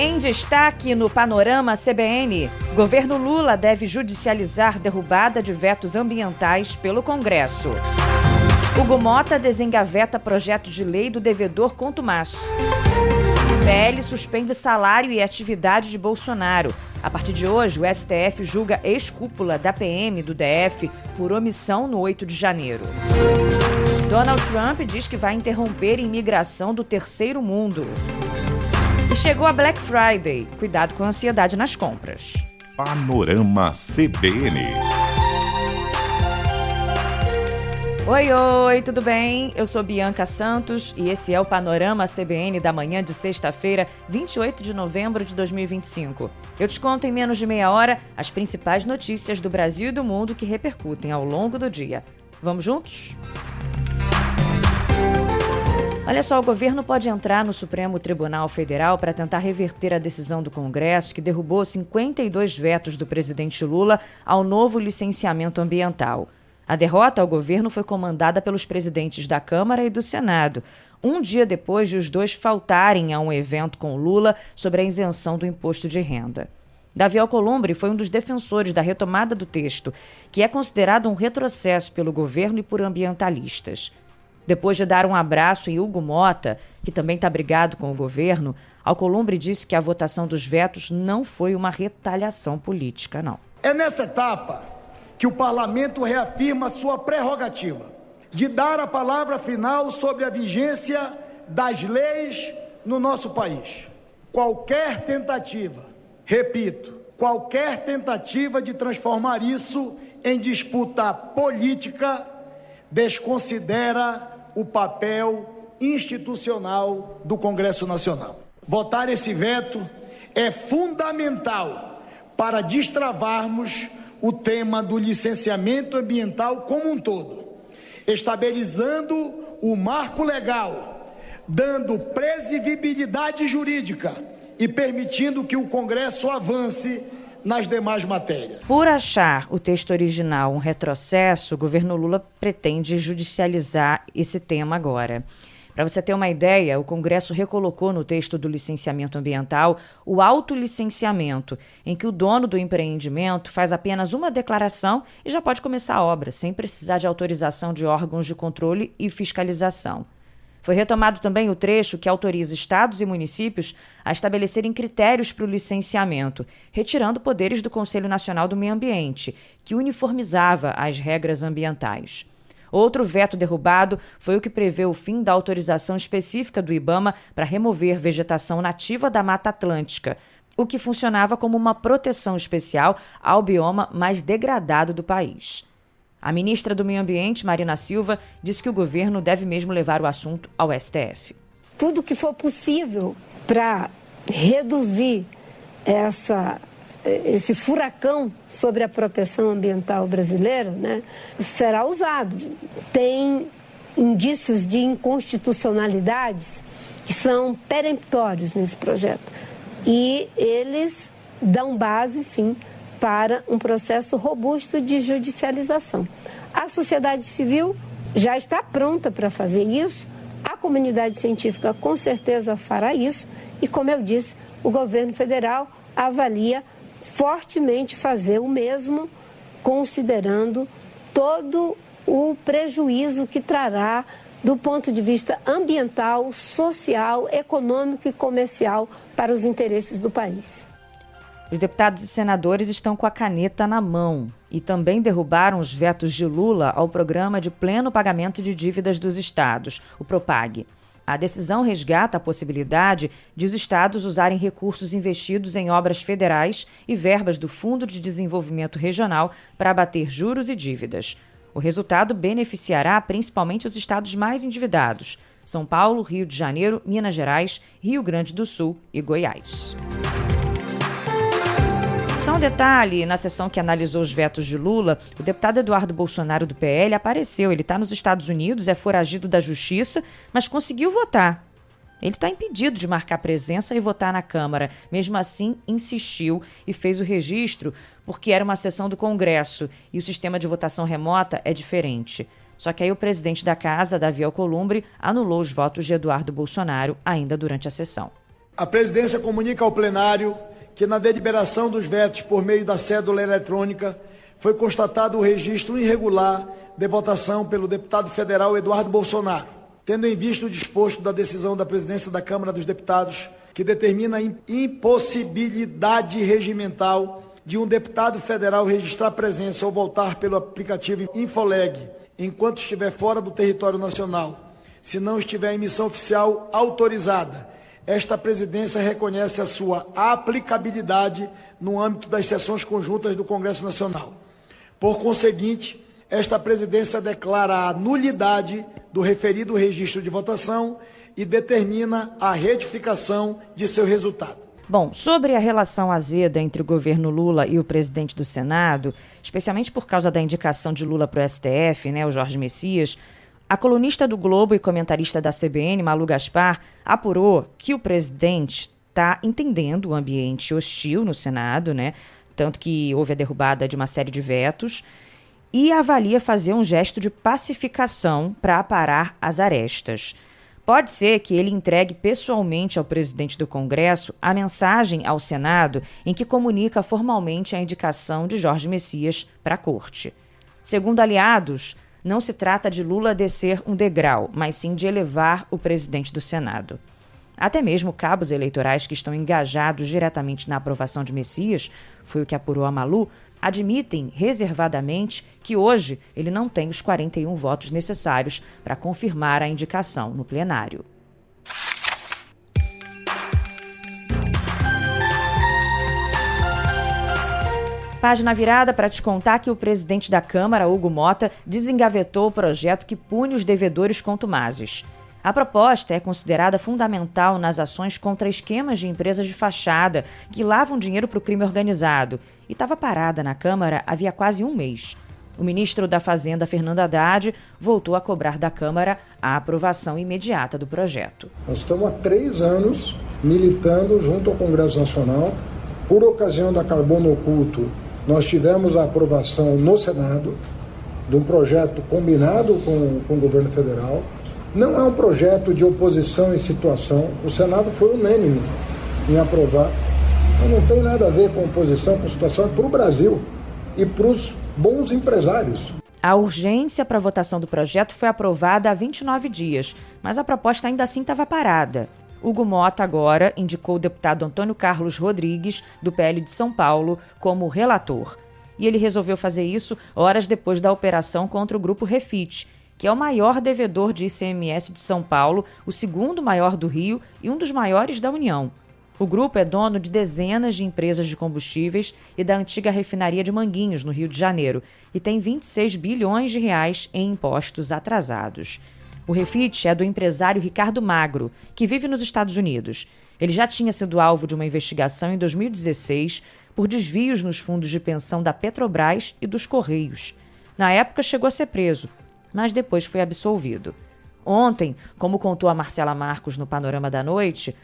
Em destaque no Panorama CBN, governo Lula deve judicializar derrubada de vetos ambientais pelo Congresso. Hugo Mota desengaveta projeto de lei do devedor contumaz. PL suspende salário e atividade de Bolsonaro. A partir de hoje, o STF julga ex-cúpula da PM do DF por omissão no 8 de janeiro. Donald Trump diz que vai interromper a imigração do terceiro mundo. E chegou a Black Friday. Cuidado com a ansiedade nas compras. Panorama CBN. Oi, tudo bem? Eu sou Bianca Santos e esse é o Panorama CBN da manhã de sexta-feira, 28 de novembro de 2025. Eu te conto em menos de meia hora as principais notícias do Brasil e do mundo que repercutem ao longo do dia. Vamos juntos? Olha só, o governo pode entrar no Supremo Tribunal Federal para tentar reverter a decisão do Congresso que derrubou 52 vetos do presidente Lula ao novo licenciamento ambiental. A derrota ao governo foi comandada pelos presidentes da Câmara e do Senado, um dia depois de os dois faltarem a um evento com Lula sobre a isenção do imposto de renda. Davi Alcolumbre foi um dos defensores da retomada do texto, que é considerado um retrocesso pelo governo e por ambientalistas. Depois de dar um abraço em Hugo Mota, que também está brigado com o governo, Alcolumbre disse que a votação dos vetos não foi uma retaliação política, não. É nessa etapa que o parlamento reafirma sua prerrogativa de dar a palavra final sobre a vigência das leis no nosso país. Qualquer tentativa, repito, qualquer tentativa de transformar isso em disputa política desconsidera o papel institucional do Congresso Nacional. Votar esse veto é fundamental para destravarmos o tema do licenciamento ambiental como um todo, estabilizando o marco legal, dando previsibilidade jurídica e permitindo que o Congresso avance nas demais matérias. Por achar o texto original um retrocesso, o governo Lula pretende judicializar esse tema agora. Para você ter uma ideia, o Congresso recolocou no texto do licenciamento ambiental o autolicenciamento, em que o dono do empreendimento faz apenas uma declaração e já pode começar a obra, sem precisar de autorização de órgãos de controle e fiscalização. Foi retomado também o trecho que autoriza estados e municípios a estabelecerem critérios para o licenciamento, retirando poderes do Conselho Nacional do Meio Ambiente, que uniformizava as regras ambientais. Outro veto derrubado foi o que prevê o fim da autorização específica do IBAMA para remover vegetação nativa da Mata Atlântica, o que funcionava como uma proteção especial ao bioma mais degradado do país. A ministra do Meio Ambiente, Marina Silva, disse que o governo deve mesmo levar o assunto ao STF. Tudo que for possível para reduzir esse furacão sobre a proteção ambiental brasileira, né, será usado. Tem indícios de inconstitucionalidades que são peremptórios nesse projeto. E eles dão base, sim, para um processo robusto de judicialização. A sociedade civil já está pronta para fazer isso, a comunidade científica com certeza fará isso e, como eu disse, o governo federal avalia fortemente fazer o mesmo, considerando todo o prejuízo que trará do ponto de vista ambiental, social, econômico e comercial para os interesses do país. Os deputados e senadores estão com a caneta na mão e também derrubaram os vetos de Lula ao Programa de Pleno Pagamento de Dívidas dos Estados, o PROPAG. A decisão resgata a possibilidade de os estados usarem recursos investidos em obras federais e verbas do Fundo de Desenvolvimento Regional para abater juros e dívidas. O resultado beneficiará principalmente os estados mais endividados: São Paulo, Rio de Janeiro, Minas Gerais, Rio Grande do Sul e Goiás. Só um detalhe, na sessão que analisou os vetos de Lula, o deputado Eduardo Bolsonaro do PL apareceu. Ele está nos Estados Unidos, é foragido da Justiça, mas conseguiu votar. Ele está impedido de marcar presença e votar na Câmara. Mesmo assim, insistiu e fez o registro porque era uma sessão do Congresso e o sistema de votação remota é diferente. Só que aí o presidente da casa, Davi Alcolumbre, anulou os votos de Eduardo Bolsonaro ainda durante a sessão. A presidência comunica ao plenário que na deliberação dos vetos por meio da cédula eletrônica foi constatado o registro irregular de votação pelo deputado federal Eduardo Bolsonaro, tendo em vista o disposto da decisão da presidência da Câmara dos Deputados, que determina a impossibilidade regimental de um deputado federal registrar presença ou votar pelo aplicativo Infoleg, enquanto estiver fora do território nacional, se não estiver em missão oficial autorizada. Esta presidência reconhece a sua aplicabilidade no âmbito das sessões conjuntas do Congresso Nacional. Por conseguinte, esta presidência declara a nulidade do referido registro de votação e determina a retificação de seu resultado. Bom, sobre a relação azeda entre o governo Lula e o presidente do Senado, especialmente por causa da indicação de Lula para o STF, o Jorge Messias, a colunista do Globo e comentarista da CBN, Malu Gaspar, apurou que o presidente está entendendo o ambiente hostil no Senado, tanto que houve a derrubada de uma série de vetos, e avalia fazer um gesto de pacificação para aparar as arestas. Pode ser que ele entregue pessoalmente ao presidente do Congresso a mensagem ao Senado em que comunica formalmente a indicação de Jorge Messias para a corte. Segundo aliados, não se trata de Lula descer um degrau, mas sim de elevar o presidente do Senado. Até mesmo cabos eleitorais que estão engajados diretamente na aprovação de Messias, foi o que apurou a Malu, admitem reservadamente que hoje ele não tem os 41 votos necessários para confirmar a indicação no plenário. Página virada para te contar que o presidente da Câmara, Hugo Mota, desengavetou o projeto que pune os devedores contumazes. A proposta é considerada fundamental nas ações contra esquemas de empresas de fachada que lavam dinheiro para o crime organizado e estava parada na Câmara havia quase um mês. O ministro da Fazenda, Fernando Haddad, voltou a cobrar da Câmara a aprovação imediata do projeto. Nós estamos há 3 anos militando junto ao Congresso Nacional. Por ocasião da Carbono Oculto, nós tivemos a aprovação no Senado de um projeto combinado com o governo federal. Não é um projeto de oposição em situação. O Senado foi unânime em aprovar. Não tem nada a ver com oposição, com situação, é para o Brasil e para os bons empresários. A urgência para a votação do projeto foi aprovada há 29 dias, mas a proposta ainda assim estava parada. Hugo Mota agora indicou o deputado Antônio Carlos Rodrigues, do PL de São Paulo, como relator. E ele resolveu fazer isso horas depois da operação contra o Grupo Refit, que é o maior devedor de ICMS de São Paulo, o segundo maior do Rio e um dos maiores da União. O grupo é dono de dezenas de empresas de combustíveis e da antiga refinaria de Manguinhos, no Rio de Janeiro, e tem 26 bilhões de reais em impostos atrasados. O Refit é do empresário Ricardo Magro, que vive nos Estados Unidos. Ele já tinha sido alvo de uma investigação em 2016 por desvios nos fundos de pensão da Petrobras e dos Correios. Na época, chegou a ser preso, mas depois foi absolvido. Ontem, como contou a Marcela Marcos no Panorama da Noite,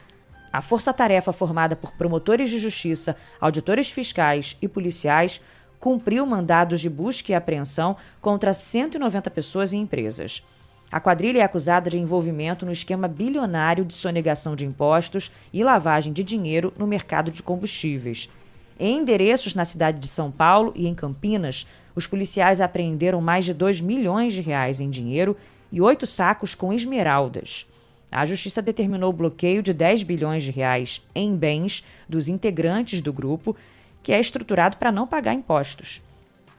a força-tarefa formada por promotores de justiça, auditores fiscais e policiais cumpriu mandados de busca e apreensão contra 190 pessoas e empresas. A quadrilha é acusada de envolvimento no esquema bilionário de sonegação de impostos e lavagem de dinheiro no mercado de combustíveis. Em endereços na cidade de São Paulo e em Campinas, os policiais apreenderam mais de 2 milhões de reais em dinheiro e 8 sacos com esmeraldas. A Justiça determinou o bloqueio de 10 bilhões de reais em bens dos integrantes do grupo, que é estruturado para não pagar impostos.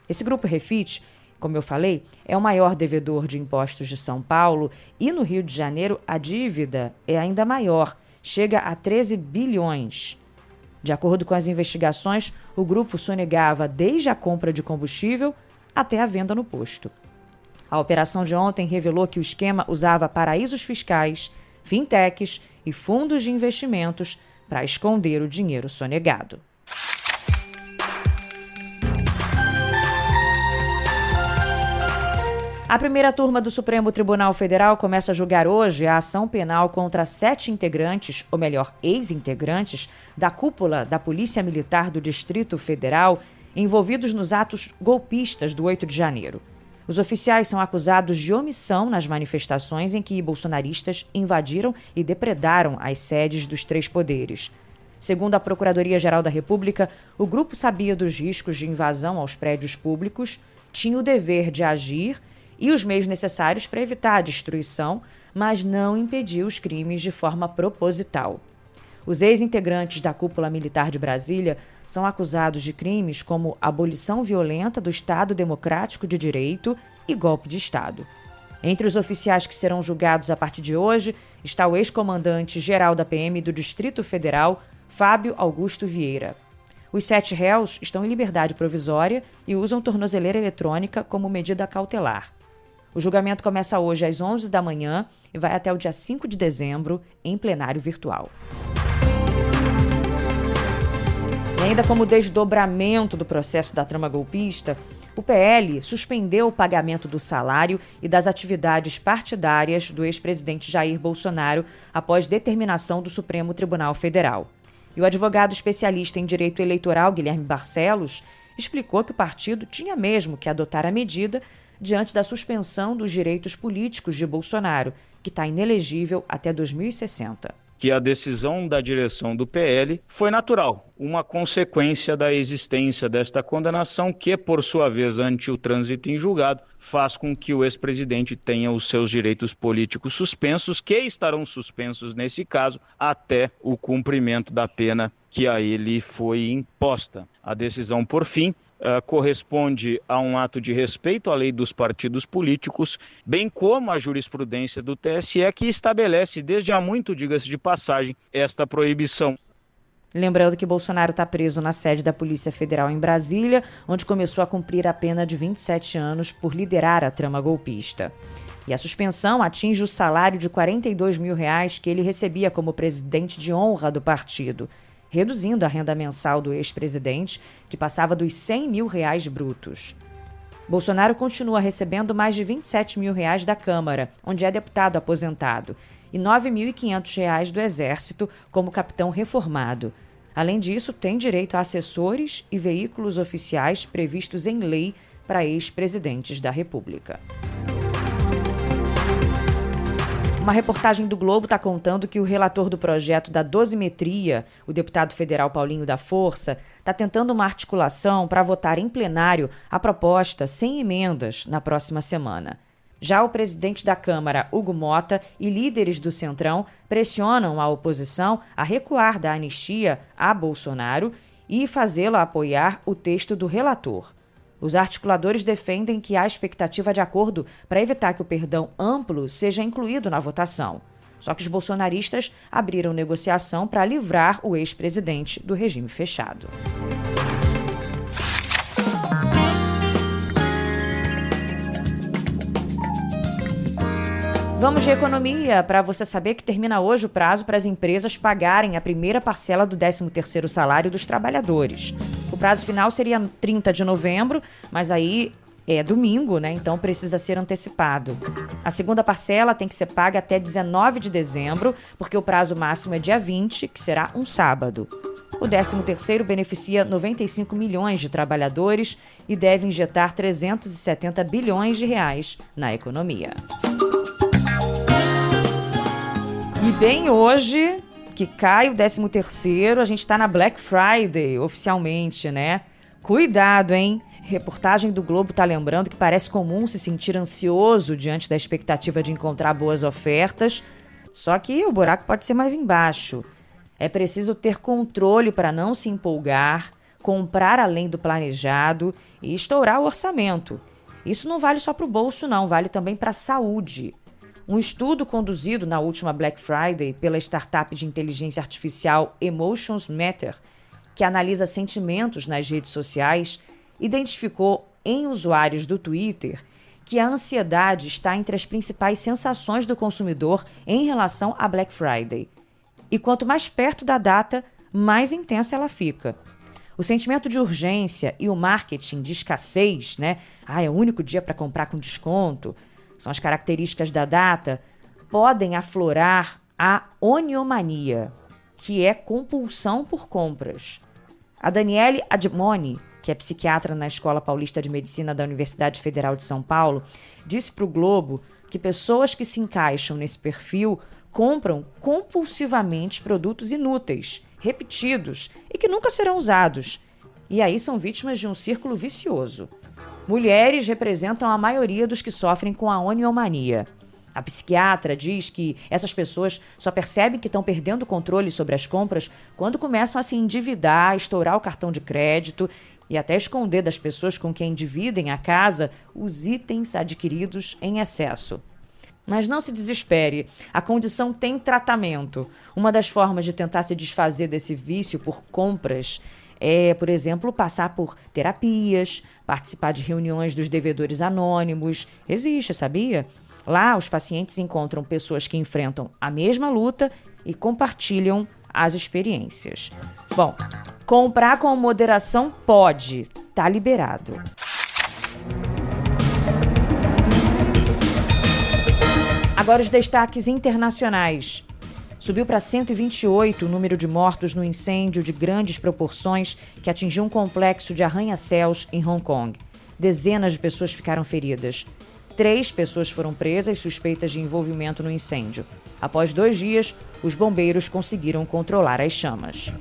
Esse grupo Refit, como eu falei, é o maior devedor de impostos de São Paulo e no Rio de Janeiro a dívida é ainda maior, chega a 13 bilhões. De acordo com as investigações, o grupo sonegava desde a compra de combustível até a venda no posto. A operação de ontem revelou que o esquema usava paraísos fiscais, fintechs e fundos de investimentos para esconder o dinheiro sonegado. A primeira turma do Supremo Tribunal Federal começa a julgar hoje a ação penal contra 7 integrantes, ou melhor, ex-integrantes, da cúpula da Polícia Militar do Distrito Federal, envolvidos nos atos golpistas do 8 de janeiro. Os oficiais são acusados de omissão nas manifestações em que bolsonaristas invadiram e depredaram as sedes dos 3 poderes. Segundo a Procuradoria-Geral da República, o grupo sabia dos riscos de invasão aos prédios públicos, tinha o dever de agir e os meios necessários para evitar a destruição, mas não impediu os crimes de forma proposital. Os ex-integrantes da cúpula militar de Brasília são acusados de crimes como abolição violenta do Estado Democrático de Direito e golpe de Estado. Entre os oficiais que serão julgados a partir de hoje está o ex-comandante-geral da PM do Distrito Federal, Fábio Augusto Vieira. Os 7 réus estão em liberdade provisória e usam tornozeleira eletrônica como medida cautelar. O julgamento começa hoje às 11 da manhã e vai até o dia 5 de dezembro, em plenário virtual. E ainda como desdobramento do processo da trama golpista, o PL suspendeu o pagamento do salário e das atividades partidárias do ex-presidente Jair Bolsonaro após determinação do Supremo Tribunal Federal. E o advogado especialista em direito eleitoral, Guilherme Barcelos, explicou que o partido tinha mesmo que adotar a medida diante da suspensão dos direitos políticos de Bolsonaro, que está inelegível até 2060. Que a decisão da direção do PL foi natural, uma consequência da existência desta condenação que, por sua vez, ante o trânsito em julgado, faz com que o ex-presidente tenha os seus direitos políticos suspensos, que estarão suspensos, nesse caso, até o cumprimento da pena que a ele foi imposta. A decisão, por fim, corresponde a um ato de respeito à lei dos partidos políticos, bem como a jurisprudência do TSE, que estabelece desde há muito, diga-se de passagem, esta proibição. Lembrando que Bolsonaro está preso na sede da Polícia Federal em Brasília, onde começou a cumprir a pena de 27 anos por liderar a trama golpista. E a suspensão atinge o salário de R$ 42 mil que ele recebia como presidente de honra do partido, reduzindo a renda mensal do ex-presidente, que passava dos R$ 100 mil brutos. Bolsonaro continua recebendo mais de R$ 27 mil da Câmara, onde é deputado aposentado, e R$ 9.500 do Exército como capitão reformado. Além disso, tem direito a assessores e veículos oficiais previstos em lei para ex-presidentes da República. Uma reportagem do Globo está contando que o relator do projeto da dosimetria, o deputado federal Paulinho da Força, está tentando uma articulação para votar em plenário a proposta sem emendas na próxima semana. Já o presidente da Câmara, Hugo Mota, e líderes do Centrão pressionam a oposição a recuar da anistia a Bolsonaro e fazê-la apoiar o texto do relator. Os articuladores defendem que há expectativa de acordo para evitar que o perdão amplo seja incluído na votação. Só que os bolsonaristas abriram negociação para livrar o ex-presidente do regime fechado. Vamos de economia, para você saber que termina hoje o prazo para as empresas pagarem a primeira parcela do 13º salário dos trabalhadores. O prazo final seria 30 de novembro, mas aí é domingo, né? Então precisa ser antecipado. A segunda parcela tem que ser paga até 19 de dezembro, porque o prazo máximo é dia 20, que será um sábado. O 13º beneficia 95 milhões de trabalhadores e deve injetar 370 bilhões de reais na economia. E bem hoje, que cai o 13º, a gente está na Black Friday, oficialmente, né? Cuidado, hein? Reportagem do Globo está lembrando que parece comum se sentir ansioso diante da expectativa de encontrar boas ofertas, só que o buraco pode ser mais embaixo. É preciso ter controle para não se empolgar, comprar além do planejado e estourar o orçamento. Isso não vale só para o bolso, não, vale também para a saúde. Um estudo conduzido na última Black Friday pela startup de inteligência artificial Emotions Matter, que analisa sentimentos nas redes sociais, identificou em usuários do Twitter que a ansiedade está entre as principais sensações do consumidor em relação à Black Friday. E quanto mais perto da data, mais intensa ela fica. O sentimento de urgência e o marketing de escassez, né? É o único dia para comprar com desconto, são as características da data, podem aflorar a oniomania, que é compulsão por compras. A Daniele Admoni, que é psiquiatra na Escola Paulista de Medicina da Universidade Federal de São Paulo, disse para o Globo que pessoas que se encaixam nesse perfil compram compulsivamente produtos inúteis, repetidos e que nunca serão usados. E aí são vítimas de um círculo vicioso. Mulheres representam a maioria dos que sofrem com a oniomania. A psiquiatra diz que essas pessoas só percebem que estão perdendo o controle sobre as compras quando começam a se endividar, estourar o cartão de crédito e até esconder das pessoas com quem dividem a casa os itens adquiridos em excesso. Mas não se desespere, a condição tem tratamento. Uma das formas de tentar se desfazer desse vício por compras é, por exemplo, passar por terapias, participar de reuniões dos devedores anônimos. Existe, sabia? Lá, os pacientes encontram pessoas que enfrentam a mesma luta e compartilham as experiências. Bom, comprar com moderação pode, tá liberado. Agora os destaques internacionais. Subiu para 128 o número de mortos no incêndio de grandes proporções que atingiu um complexo de arranha-céus em Hong Kong. Dezenas de pessoas ficaram feridas. 3 pessoas foram presas suspeitas de envolvimento no incêndio. Após 2 dias, os bombeiros conseguiram controlar as chamas.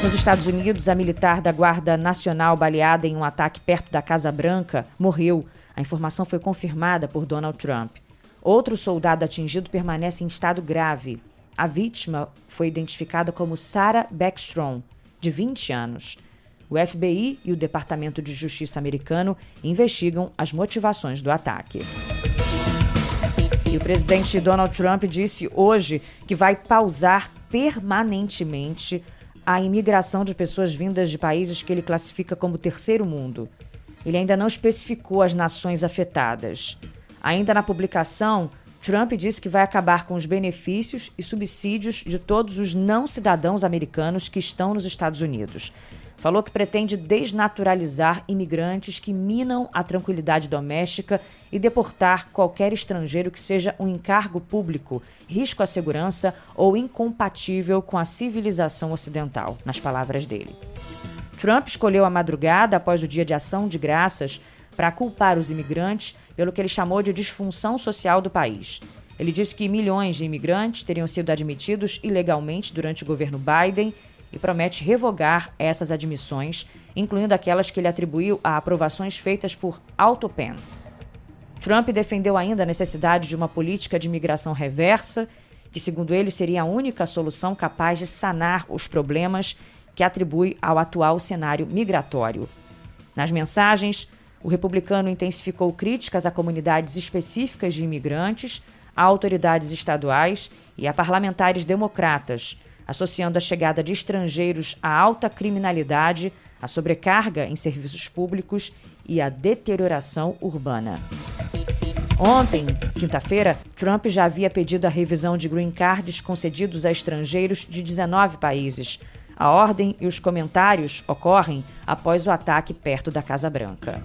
Nos Estados Unidos, a militar da Guarda Nacional baleada em um ataque perto da Casa Branca morreu. A informação foi confirmada por Donald Trump. Outro soldado atingido permanece em estado grave. A vítima foi identificada como Sarah Beckstrom, de 20 anos. O FBI e o Departamento de Justiça americano investigam as motivações do ataque. E o presidente Donald Trump disse hoje que vai pausar permanentemente a imigração de pessoas vindas de países que ele classifica como terceiro mundo. Ele ainda não especificou as nações afetadas. Ainda na publicação, Trump disse que vai acabar com os benefícios e subsídios de todos os não-cidadãos americanos que estão nos Estados Unidos. Falou que pretende desnaturalizar imigrantes que minam a tranquilidade doméstica e deportar qualquer estrangeiro que seja um encargo público, risco à segurança ou incompatível com a civilização ocidental, nas palavras dele. Trump escolheu a madrugada após o Dia de Ação de Graças para culpar os imigrantes pelo que ele chamou de disfunção social do país. Ele disse que milhões de imigrantes teriam sido admitidos ilegalmente durante o governo Biden e promete revogar essas admissões, incluindo aquelas que ele atribuiu a aprovações feitas por AutoPAN. Trump defendeu ainda a necessidade de uma política de imigração reversa, que, segundo ele, seria a única solução capaz de sanar os problemas que atribui ao atual cenário migratório. Nas mensagens, o republicano intensificou críticas a comunidades específicas de imigrantes, a autoridades estaduais e a parlamentares democratas, associando a chegada de estrangeiros à alta criminalidade, à sobrecarga em serviços públicos e à deterioração urbana. Ontem, quinta-feira, Trump já havia pedido a revisão de green cards concedidos a estrangeiros de 19 países. A ordem e os comentários ocorrem após o ataque perto da Casa Branca.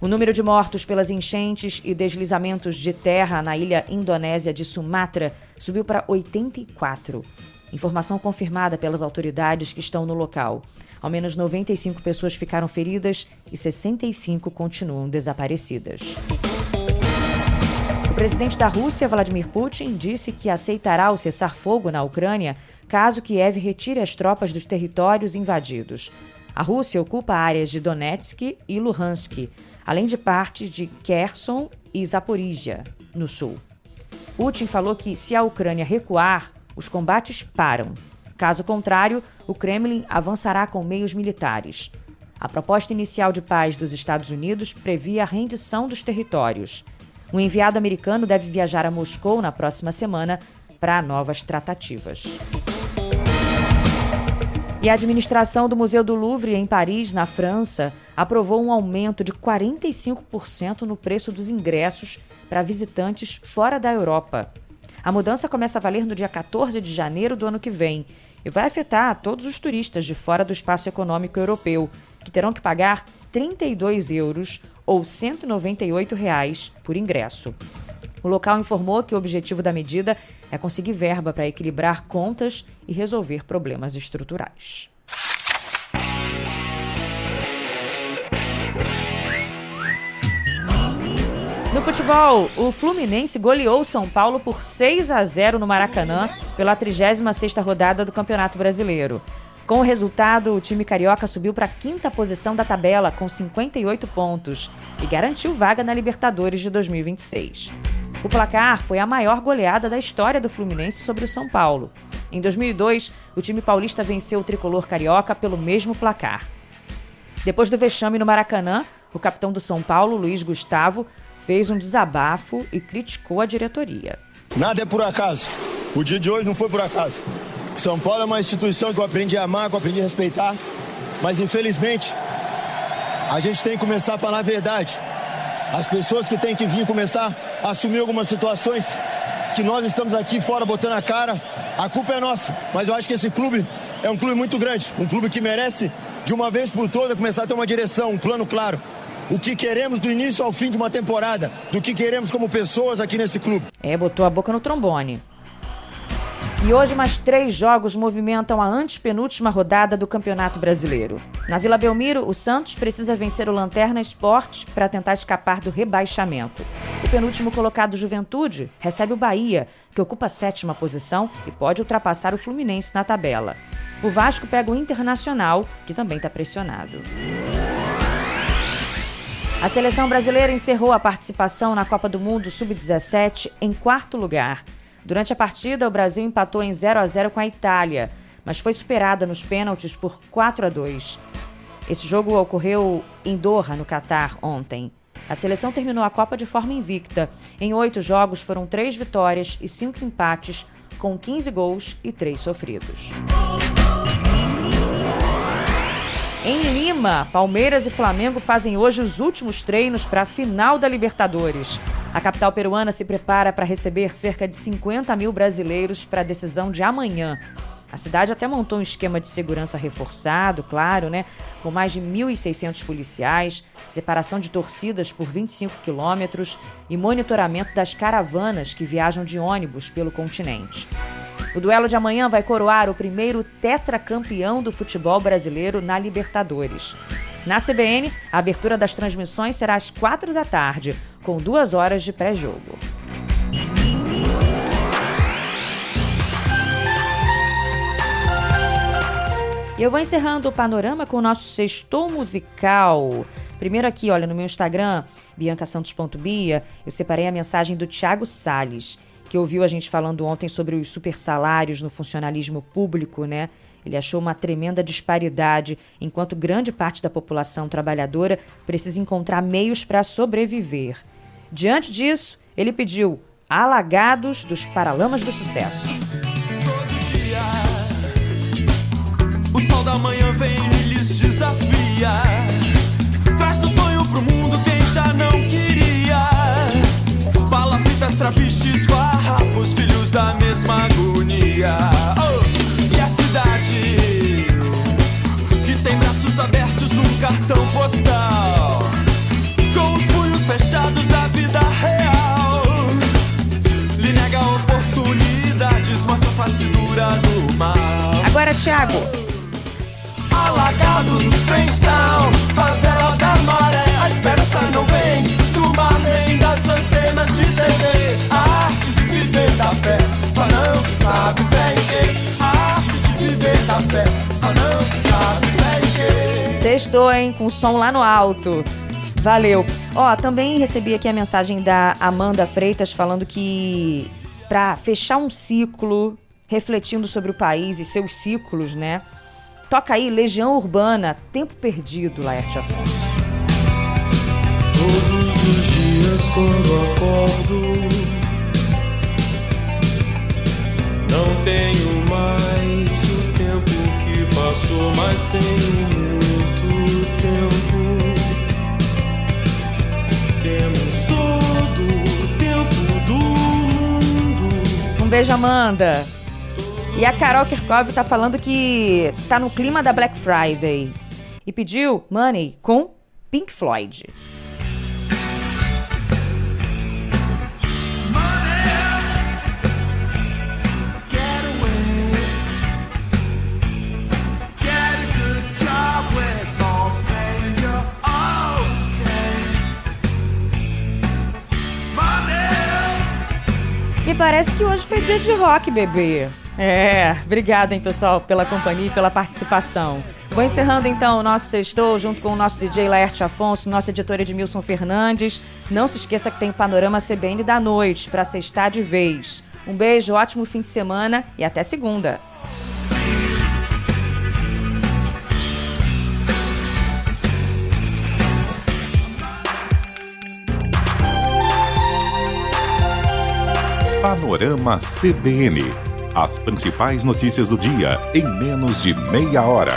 O número de mortos pelas enchentes e deslizamentos de terra na ilha indonésia de Sumatra subiu para 84. Informação confirmada pelas autoridades que estão no local. Ao menos 95 pessoas ficaram feridas e 65 continuam desaparecidas. O presidente da Rússia, Vladimir Putin, disse que aceitará o cessar-fogo na Ucrânia caso Kiev retire as tropas dos territórios invadidos. A Rússia ocupa áreas de Donetsk e Luhansk, além de parte de Kherson e Zaporíжia, no sul. Putin falou que, se a Ucrânia recuar, os combates param. Caso contrário, o Kremlin avançará com meios militares. A proposta inicial de paz dos Estados Unidos previa a rendição dos territórios. Um enviado americano deve viajar a Moscou na próxima semana para novas tratativas. E a administração do Museu do Louvre, em Paris, na França, aprovou um aumento de 45% no preço dos ingressos para visitantes fora da Europa. A mudança começa a valer no dia 14 de janeiro do ano que vem e vai afetar todos os turistas de fora do espaço econômico europeu, que terão que pagar 32 € ou R$ 198 por ingresso. O local informou que o objetivo da medida é conseguir verba para equilibrar contas e resolver problemas estruturais. No futebol, o Fluminense goleou o São Paulo por 6-0 no Maracanã pela 36ª rodada do Campeonato Brasileiro. Com o resultado, o time carioca subiu para a 5ª posição da tabela com 58 pontos e garantiu vaga na Libertadores de 2026. O placar foi a maior goleada da história do Fluminense sobre o São Paulo. Em 2002, o time paulista venceu o tricolor carioca pelo mesmo placar. Depois do vexame no Maracanã, o capitão do São Paulo, Luiz Gustavo, fez um desabafo e criticou a diretoria. Nada é por acaso. O dia de hoje não foi por acaso. São Paulo é uma instituição que eu aprendi a amar, que eu aprendi a respeitar. Mas, infelizmente, a gente tem que começar a falar a verdade. As pessoas que têm que vir começar a assumir algumas situações que nós estamos aqui fora botando a cara, a culpa é nossa. Mas eu acho que esse clube é um clube muito grande. Um clube que merece, de uma vez por todas, começar a ter uma direção, um plano claro. O que queremos do início ao fim de uma temporada, do que queremos como pessoas aqui nesse clube. Botou a boca no trombone. E hoje mais 3 jogos movimentam a antepenúltima rodada do Campeonato Brasileiro. Na Vila Belmiro, o Santos precisa vencer o Lanterna Sport para tentar escapar do rebaixamento. O penúltimo colocado Juventude recebe o Bahia, que ocupa a 7ª posição e pode ultrapassar o Fluminense na tabela. O Vasco pega o Internacional, que também está pressionado. A seleção brasileira encerrou a participação na Copa do Mundo Sub-17 em 4º lugar. Durante a partida, o Brasil empatou em 0-0 com a Itália, mas foi superada nos pênaltis por 4-2. Esse jogo ocorreu em Doha, no Catar, ontem. A seleção terminou a Copa de forma invicta. Em 8 jogos foram 3 vitórias e 5 empates, com 15 gols e 3 sofridos. Em Lima, Palmeiras e Flamengo fazem hoje os últimos treinos para a final da Libertadores. A capital peruana se prepara para receber cerca de 50 mil brasileiros para a decisão de amanhã. A cidade até montou um esquema de segurança reforçado, claro, com mais de 1.600 policiais, separação de torcidas por 25 quilômetros e monitoramento das caravanas que viajam de ônibus pelo continente. O duelo de amanhã vai coroar o primeiro tetracampeão do futebol brasileiro na Libertadores. Na CBN, a abertura das transmissões será às 4 da tarde, com 2 horas de pré-jogo. E eu vou encerrando o panorama com o nosso sextou musical. Primeiro aqui, olha, no meu Instagram, biancasantos.bia, eu separei a mensagem do Thiago Salles, que ouviu a gente falando ontem sobre os super salários no funcionalismo público, Ele achou uma tremenda disparidade, enquanto grande parte da população trabalhadora precisa encontrar meios para sobreviver. Diante disso, ele pediu Alagados dos Paralamas do Sucesso. Todo dia, o sol da manhã vem e lhes desafia. Traz do sonho pro mundo quem já não queria. Palafitas, trapiches, farrapos, filhos da mesma agonia. E a cidade que tem braços abertos num cartão postal, com os punhos fechados da vida real, lhe nega oportunidades, mostra a face dura do mal. Agora, Thiago. Alagados os trens estão, favela da maré, a esperança não vem do mar nem das antenas de TV. A arte de viver da fé, só não se sabe fé em quem. A arte de viver da fé, só não se sabe fé em quem. Sextou, hein? Com o som lá no alto. Valeu. Também recebi aqui a mensagem da Amanda Freitas falando que para fechar um ciclo, refletindo sobre o país e seus ciclos, toca aí Legião Urbana, Tempo Perdido, Laerte Afonso. Todos os dias quando acordo, não tenho mais o tempo que passou, mas tenho muito tempo. Temos todo o tempo do mundo. Um beijo, Amanda. E a Carol Kirkov tá falando que tá no clima da Black Friday e pediu Money com Pink Floyd. que parece que hoje foi dia de rock, bebê. Obrigada, hein, pessoal, pela companhia e pela participação. Vou encerrando, então, o nosso Sextou, junto com o nosso DJ Laerte Afonso, nosso editor Edmilson Fernandes. Não se esqueça que tem Panorama CBN da noite, para sextar de vez. Um beijo, ótimo fim de semana e até segunda. Panorama CBN. As principais notícias do dia em menos de meia hora.